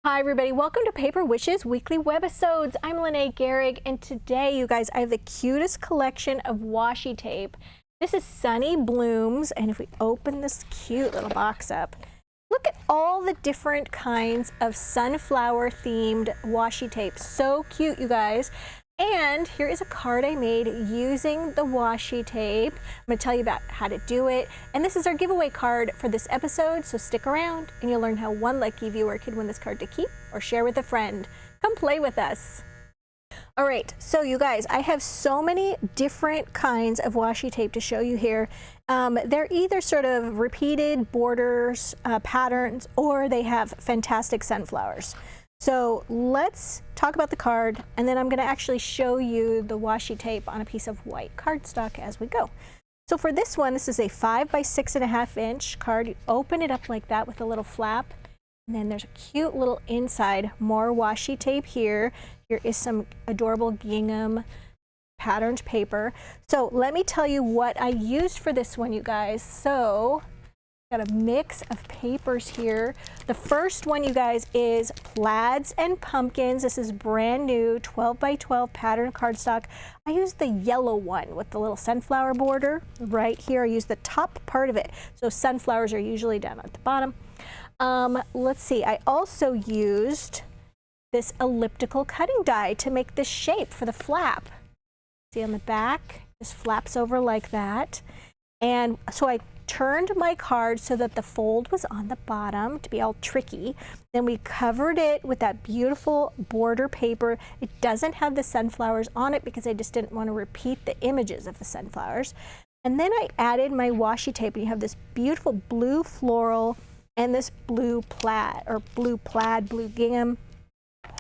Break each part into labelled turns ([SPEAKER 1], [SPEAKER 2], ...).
[SPEAKER 1] Hi everybody, welcome to Paper Wishes weekly webisodes. I'm Lene Gehrig, and today, you guys, I have the cutest collection of washi tape. This is Sunny Blooms, and if we open this cute little box up, look at all the different kinds of sunflower themed washi tape. So cute, you guys. And here is a card I made using the washi tape. I'm going to tell you about how to do it. And this is our giveaway card for this episode, so stick around and you'll learn how one lucky viewer could win this card to keep or share with a friend. Come play with us. All right, so you guys, I have so many different kinds of washi tape to show you here. They're either sort of repeated borders, patterns, or they have fantastic sunflowers. So let's talk about the card, and then I'm going to actually show you the washi tape on a piece of white cardstock as we go. So for this one, this is a 5 by 6.5 inch card. You open it up like that with a little flap, and then there's a cute little inside, more washi tape here. Here is some adorable gingham patterned paper. So let me tell you what I used for this one, you guys. So got a mix of papers here. The first one, you guys, is Plaids and Pumpkins. This is brand new 12 by 12 pattern cardstock. I used the yellow one with the little sunflower border right here. I used the top part of it. So sunflowers are usually down at the bottom. Let's see, I also used this elliptical cutting die to make this shape for the flap. See on the back, just flaps over like that. And so I turned my card so that the fold was on the bottom to be all tricky. Then we covered it with that beautiful border paper. It doesn't have the sunflowers on it because I just didn't want to repeat the images of the sunflowers. And then I added my washi tape, and you have this beautiful blue floral and this blue plaid, or blue plaid, blue gingham.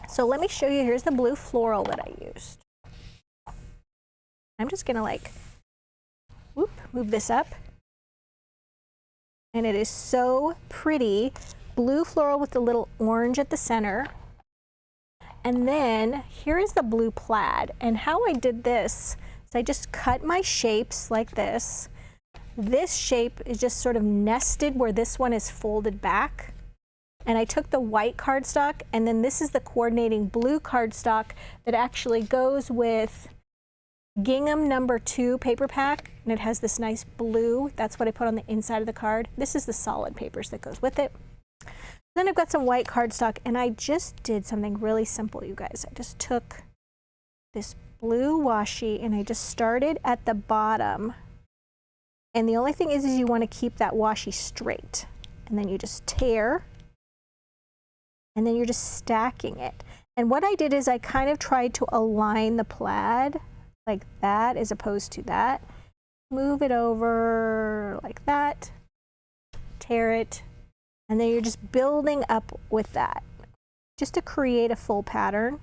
[SPEAKER 1] So let me show you, here's the blue floral that I used. I'm just gonna like, whoop, move this up. And it is so pretty, blue floral with the little orange at the center. And then here is the blue plaid. And how I did this is I just cut my shapes like this. This shape is just sort of nested where this one is folded back. And I took the white cardstock, and then this is the coordinating blue cardstock that actually goes with gingham #2 paper pack, and it has this nice blue. That's what I put on the inside of the card. This is the solid papers that goes with it. Then I've got some white cardstock, and I just did something really simple, you guys. I just took this blue washi and I just started at the bottom. And the only thing is you want to keep that washi straight. And then you just tear, and then you're just stacking it. And what I did is I kind of tried to align the plaid like that as opposed to that. Move it over like that, tear it, and then you're just building up with that just to create a full pattern.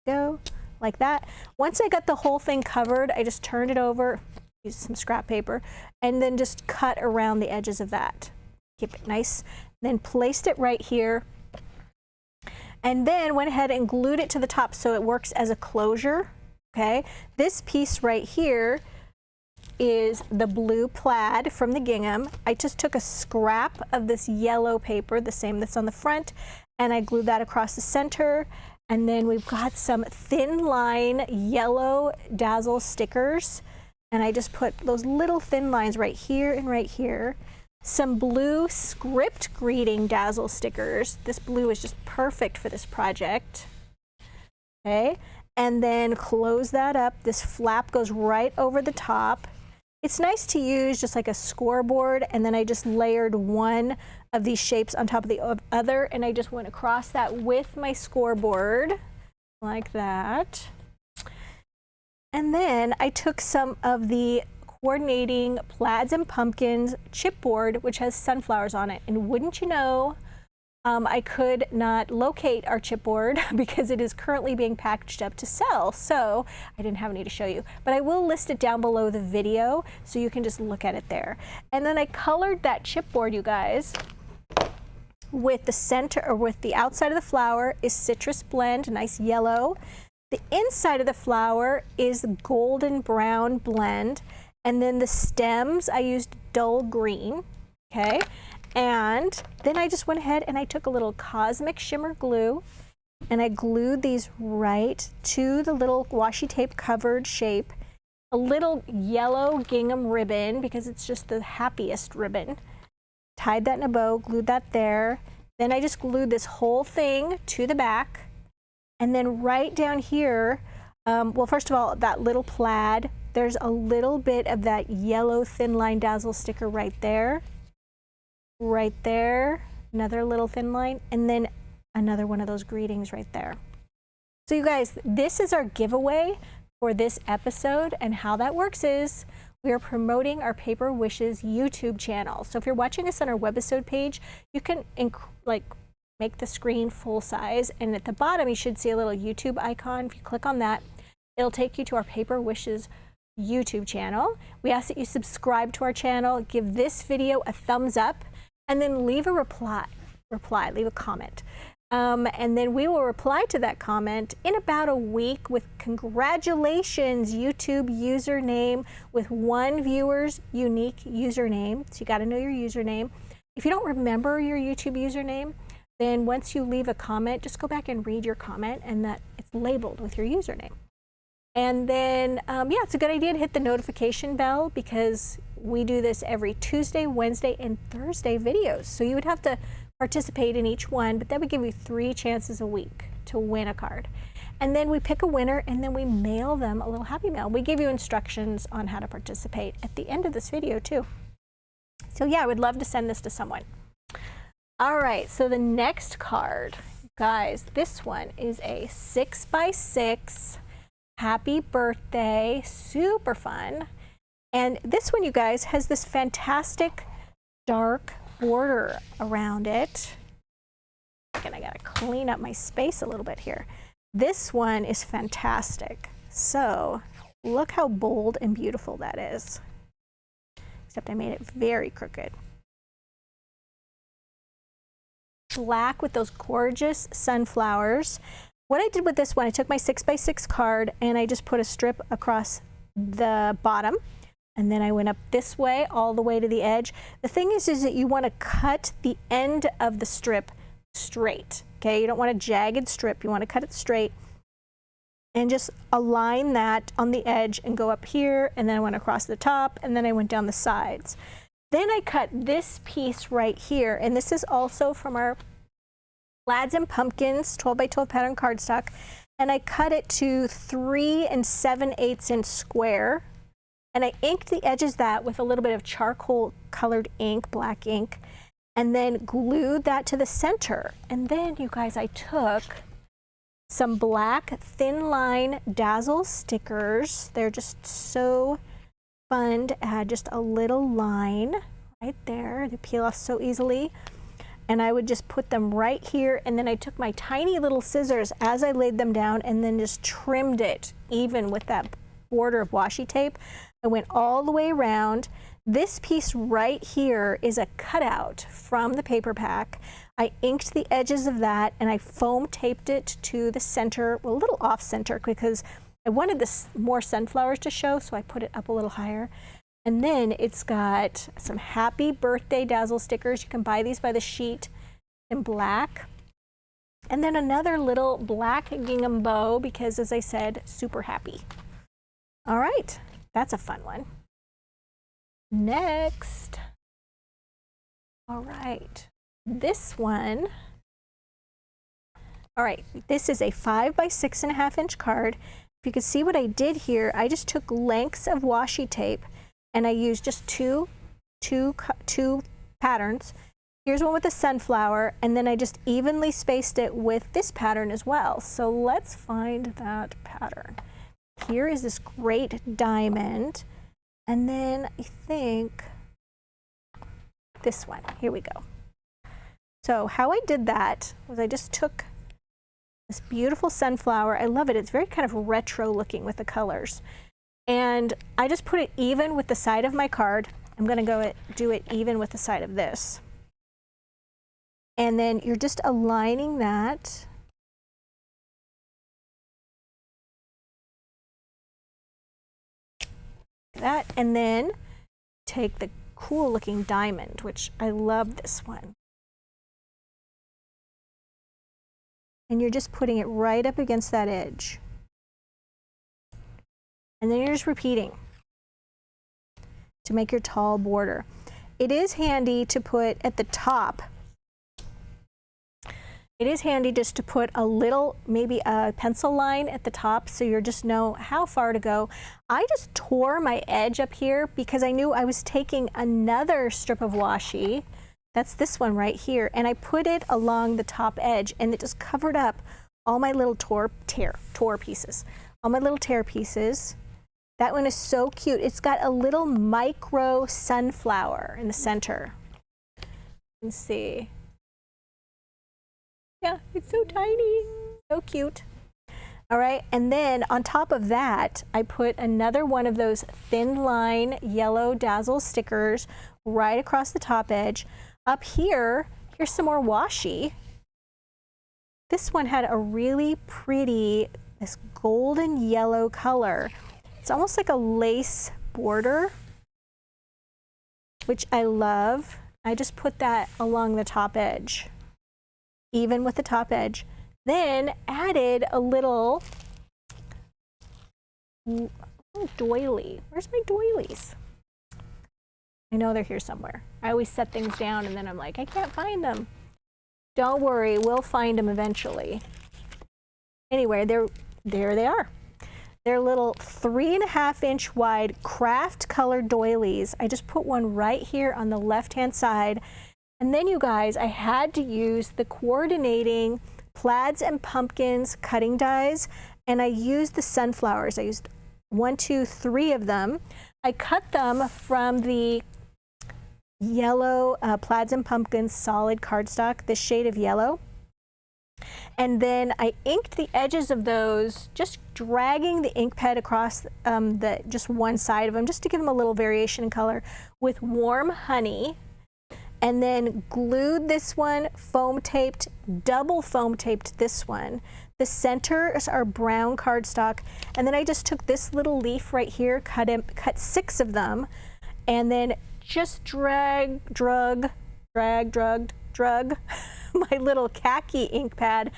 [SPEAKER 1] Go like that. Once I got the whole thing covered, I just turned it over, used some scrap paper, and then just cut around the edges of that. Keep it nice. Then placed it right here. And then went ahead and glued it to the top so it works as a closure, okay? This piece right here is the blue plaid from the gingham. I just took a scrap of this yellow paper, the same that's on the front, and I glued that across the center. And then we've got some thin line yellow dazzle stickers, and I just put those little thin lines right here and right here. Some blue script greeting dazzle stickers. This blue is just perfect for this project. Okay, and then close that up. This flap goes right over the top. It's nice to use just like a scoreboard, and then I just layered one of these shapes on top of the other, and I just went across that with my scoreboard like that. And then I took some of the coordinating Plaids and Pumpkins chipboard, which has sunflowers on it. And wouldn't you know, I could not locate our chipboard because it is currently being packaged up to sell. So I didn't have any to show you, but I will list it down below the video so you can just look at it there. And then I colored that chipboard, you guys, with the center, or with the outside of the flower is Citrus Blend, nice yellow. The inside of the flower is Golden Brown Blend. And then the stems, I used dull green, okay? And then I just went ahead and I took a little Cosmic Shimmer glue and I glued these right to the little washi tape covered shape. A little yellow gingham ribbon, because it's just the happiest ribbon. Tied that in a bow, glued that there. Then I just glued this whole thing to the back. And then right down here, well, first of all, that little plaid, there's a little bit of that yellow thin line dazzle sticker right there. Right there, another little thin line, and then another one of those greetings right there. So you guys, this is our giveaway for this episode, and how that works is we are promoting our Paper Wishes YouTube channel. So if you're watching us on our webisode page, you can make the screen full size, and at the bottom you should see a little YouTube icon. If you click on that, it'll take you to our Paper Wishes YouTube channel. We ask that you subscribe to our channel, give this video a thumbs up, and then leave a leave a comment. And then we will reply to that comment in about a week with congratulations YouTube username, with one viewer's unique username. So you got to know your username. If you don't remember your YouTube username, then once you leave a comment, just go back and read your comment, and that it's labeled with your username. And then, yeah, it's a good idea to hit the notification bell, because we do this every Tuesday, Wednesday, and Thursday videos. So you would have to participate in each one, but that would give you 3 chances a week to win a card. And then we pick a winner, and then we mail them a little happy mail. We give you instructions on how to participate at the end of this video too. So yeah, I would love to send this to someone. All right, so the next card, guys, this one is a 6x6 happy birthday, super fun. And this one, you guys, has this fantastic dark border around it. And I gotta clean up my space a little bit here. This one is fantastic. So look how bold and beautiful that is. Except I made it very crooked. Black with those gorgeous sunflowers. What I did with this one, I took my 6x6 card and I just put a strip across the bottom. And then I went up this way, all the way to the edge. The thing is that you want to cut the end of the strip straight, okay? You don't want a jagged strip. You want to cut it straight. And just align that on the edge and go up here. And then I went across the top, and then I went down the sides. Then I cut this piece right here. And this is also from our Plaids and Pumpkins 12x12 pattern cardstock. And I cut it to 3 7/8 inch square. And I inked the edges that with a little bit of charcoal colored ink, black ink, and then glued that to the center. And then, you guys, I took some black thin line dazzle stickers. They're just so fun to add just a little line right there. They peel off so easily. And I would just put them right here. And then I took my tiny little scissors as I laid them down and then just trimmed it even with that border of washi tape. I went all the way around. This piece right here is a cutout from the paper pack. I inked the edges of that and I foam taped it to the center, well, a little off center, because I wanted this more sunflowers to show, so I put it up a little higher. And then it's got some happy birthday dazzle stickers. You can buy these by the sheet in black. And then another little black gingham bow, because as I said, super happy. All right, that's a fun one. Next, all right, this one. All right, this is a 5 by 6.5 inch card. If you can see what I did here, I just took lengths of washi tape and I used just two patterns. Here's one with a sunflower, and then I just evenly spaced it with this pattern as well. So let's find that pattern. Here is this great diamond, and then I think this one. Here we go. So how I did that was I just took this beautiful sunflower. I love it. It's very kind of retro looking with the colors. And I just put it even with the side of my card. I'm going to do it even with the side of this. And then you're just aligning that. And then take the cool looking diamond, which I love this one. And you're just putting it right up against that edge. And then you're just repeating to make your tall border. It is handy to put at the top. It is handy just to put a little, maybe a pencil line at the top so you just know how far to go. I just tore my edge up here because I knew I was taking another strip of washi. That's this one right here. And I put it along the top edge and it just covered up all my little tear pieces. All my little tear pieces. That one is so cute. It's got a little micro sunflower in the center. You can see. Yeah, it's so tiny, so cute. All right, and then on top of that, I put another one of those thin line yellow dazzle stickers right across the top edge. Up here, here's some more washi. This one had a really pretty, this golden yellow color. It's almost like a lace border, which I love. I just put that along the top edge, even with the top edge. Then added a little doily. Where's my doilies? I know they're here somewhere. I always set things down and then I'm like, I can't find them. Don't worry, we'll find them eventually. Anyway, there they are. They're little 3.5 inch wide craft colored doilies. I just put one right here on the left hand side. And then you guys, I had to use the coordinating plaids and pumpkins cutting dies, and I used the sunflowers. I used 1, 2, 3 of them. I cut them from the yellow plaids and pumpkins solid cardstock, this shade of yellow. And then I inked the edges of those, just dragging the ink pad across just one side of them, just to give them a little variation in color, with warm honey. And then glued this one, foam taped, double foam taped this one. The centers are brown cardstock. And then I just took this little leaf right here, cut 6 of them, and then just drug my little khaki ink pad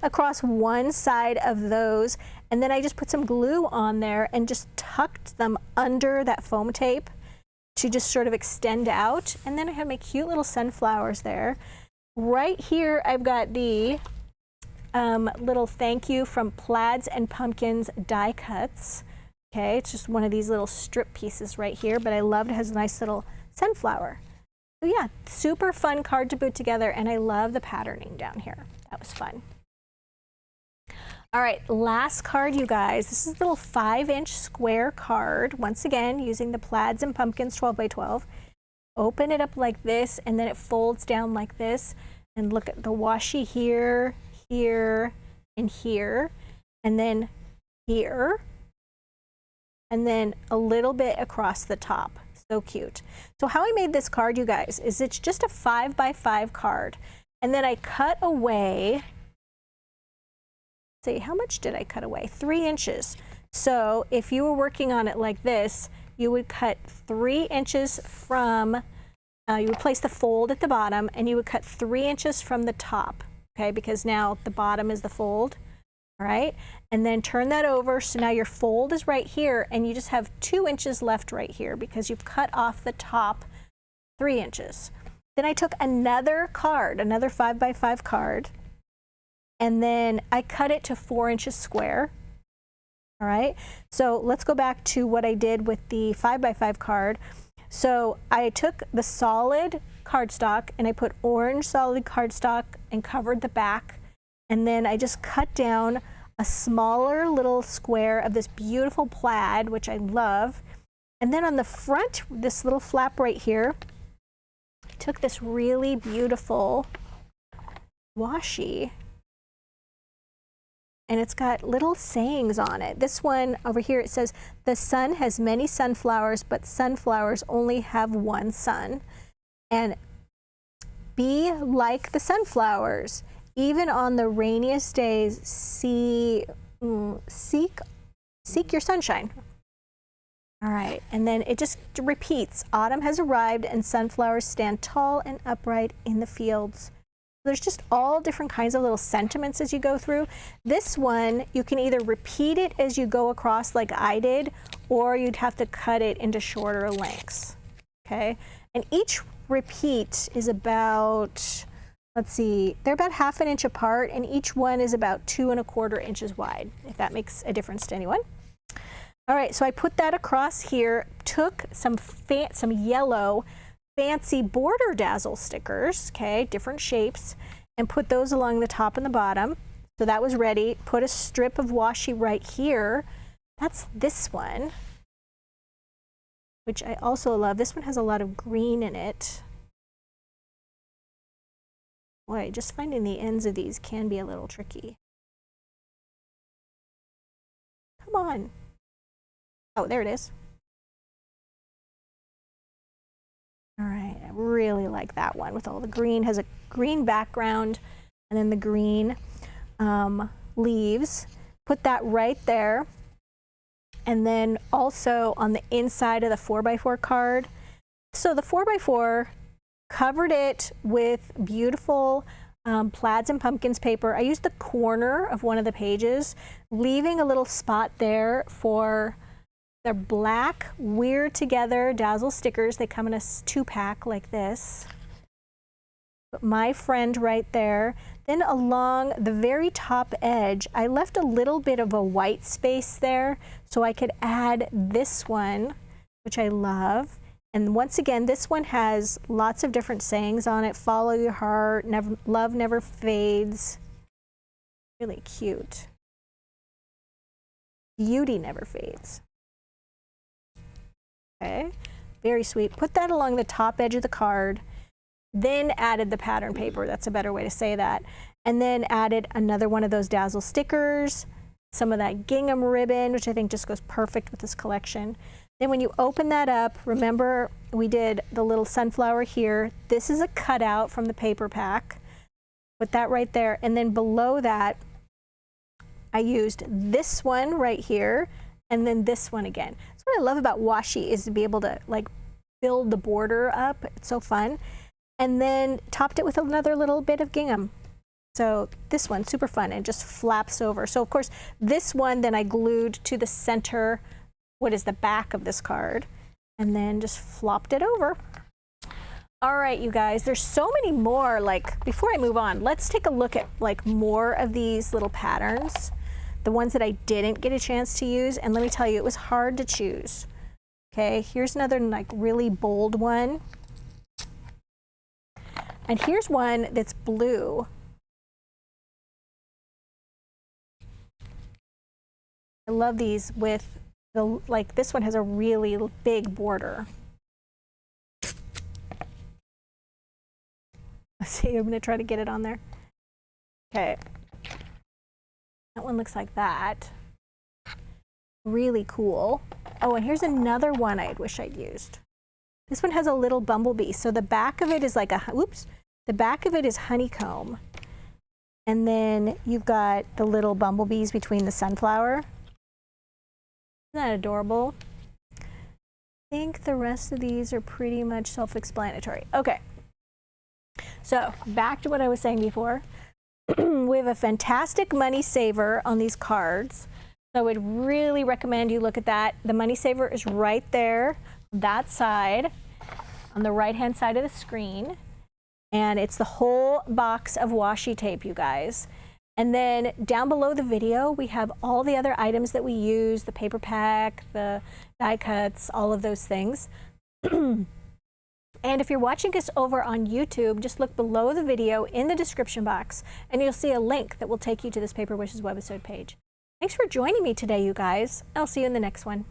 [SPEAKER 1] across one side of those. And then I just put some glue on there and just tucked them under that foam tape to just sort of extend out. And then I have my cute little sunflowers there. Right here, I've got the little thank you from Plaids and Pumpkins die cuts. Okay, it's just one of these little strip pieces right here, but I love it. It has a nice little sunflower. So yeah, super fun card to put together, and I love the patterning down here. That was fun. All right, last card, you guys. This is a little 5-inch square card. Once again, using the Plaids and Pumpkins 12 by 12. Open it up like this, and then it folds down like this. And look at the washi here, here, and here, and then here, and then a little bit across the top. So cute. So how I made this card, you guys, is it's just a 5 by 5 card. And then I cut away, see, how much did I cut away? 3 inches. So if you were working on it like this, you would cut 3 inches from, you would place the fold at the bottom, and you would cut 3 inches from the top, okay? Because now the bottom is the fold, all right? And then turn that over, so now your fold is right here, and you just have 2 inches left right here because you've cut off the top 3 inches. Then I took another card, another 5 by 5 card, and then I cut it to 4 inches square. All right, so let's go back to what I did with the 5 by 5 card. So I took the solid cardstock and I put orange solid cardstock and covered the back, and then I just cut down a smaller little square of this beautiful plaid, which I love. And then on the front, this little flap right here, I took this really beautiful washi, and it's got little sayings on it. This one over here, it says, the sun has many sunflowers, but sunflowers only have one sun. And be like the sunflowers. Even on the rainiest days, seek your sunshine. All right, and then it just repeats. Autumn has arrived and sunflowers stand tall and upright in the fields. There's just all different kinds of little sentiments as you go through. This one, you can either repeat it as you go across like I did, or you'd have to cut it into shorter lengths, okay? And each repeat is about, let's see, they're about 1/2 inch apart, and each one is about 2 1/4 inches wide, if that makes a difference to anyone. All right, so I put that across here, took some yellow fancy border dazzle stickers, okay, different shapes, and put those along the top and the bottom. So that was ready. Put a strip of washi right here. That's this one, which I also love. This one has a lot of green in it. Boy, just finding the ends of these can be a little tricky. Come on. Oh, there it is. All right, I really like that one with all the green. Has a green background and then the green leaves. Put that right there. And then also on the inside of the 4x4 card. So the 4x4 covered it with beautiful plaids and pumpkins paper. I used the corner of one of the pages, leaving a little spot there for the black We're Together dazzle stickers. They come in a 2-pack like this. Put my friend right there. Then along the very top edge, I left a little bit of a white space there so I could add this one, which I love. And once again, this one has lots of different sayings on it. Follow your heart, love never fades. Really cute. Beauty never fades. Okay, very sweet. Put that along the top edge of the card, then added the pattern paper. That's a better way to say that. And then added another one of those dazzle stickers, some of that gingham ribbon, which I think just goes perfect with this collection. Then when you open that up, remember we did the little sunflower here. This is a cutout from the paper pack. Put that right there. And then below that, I used this one right here, and then this one again. That's what I love about washi, is to be able to like build the border up. It's so fun. And then topped it with another little bit of gingham. So this one, super fun, and just flaps over. So of course, this one then I glued to the center, what is the back of this card, and then just flopped it over. All right, you guys, there's so many more. Like, before I move on, let's take a look at like more of these little patterns, the ones that I didn't get a chance to use. And let me tell you, it was hard to choose. Okay, here's another like really bold one. And here's one that's blue. I love these with the, like this one has a really big border. Let's see, I'm gonna try to get it on there. Okay. That one looks like that. Really cool. Oh, and here's another one I wish I'd used. This one has a little bumblebee. So the back of it is like a, whoops, the back of it is honeycomb. And then you've got the little bumblebees between the sunflower. Isn't that adorable? I think the rest of these are pretty much self-explanatory. Okay. So back to what I was saying before. We have a fantastic money saver on these cards. So I would really recommend you look at that. The money saver is right there, that side, on the right-hand side of the screen. And it's the whole box of washi tape, you guys. And then down below the video, we have all the other items that we use, the paper pack, the die cuts, all of those things. And if you're watching us over on YouTube, just look below the video in the description box, and you'll see a link that will take you to this Paper Wishes webisode page. Thanks for joining me today, you guys. I'll see you in the next one.